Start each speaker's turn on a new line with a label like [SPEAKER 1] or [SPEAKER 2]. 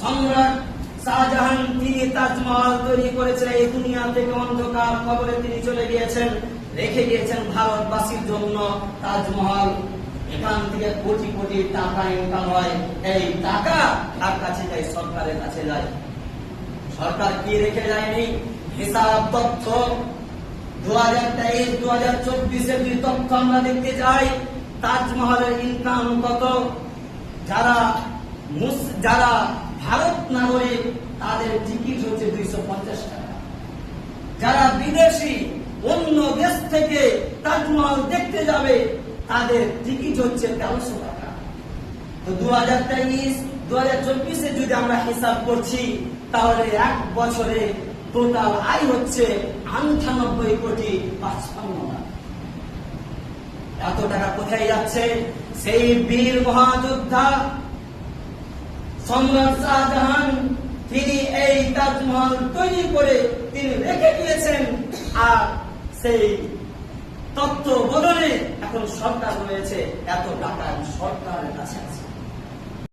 [SPEAKER 1] সম্রাট শাহজাহান তিনি তাজমহল তৈরি করেছিলেন। এই দুনিয়া থেকে অন্ধকার কবরে তিনি চলে গিয়েছেন, রেখে গিয়েছেন ভারতবাসীর জন্য তাজমহল। এখান থেকে কোটি কোটি টাকা ইনকাম হয়। এই টাকা তার কাছে যায়, সরকারের কাছে যায়। সরকার কি রেখে যায়নি? হিসাব তথ্য 2023-2024 যে তথ্য আমরা দেখতে চাই, তাজমহলের ইনকাম কত, যারা ভারত নাগরিক তাদের টিকিট হচ্ছে 250 টাকা, যারা বিদেশি অন্য দেশ থেকে তাজমহল দেখতে যাবে তাদের টিকিট হচ্ছে 1300 টাকা। তো 2023-2024 যদি আমরা হিসাব করছি, তাহলে এক বছরে টোটাল আয় হচ্ছে 98,55,00,000 টাকা। এত টাকা কোথায় যাচ্ছে? সেই বীর মহাযোদ্ধা সম্রাট শাহজাহান তিনি এই তাজমহল তৈরি করে তিনি রেখে দিয়েছেন, আর সেই তথ্য বদলে এখন সরকার রয়েছে, এত টাকা সরকারের কাছে আছে।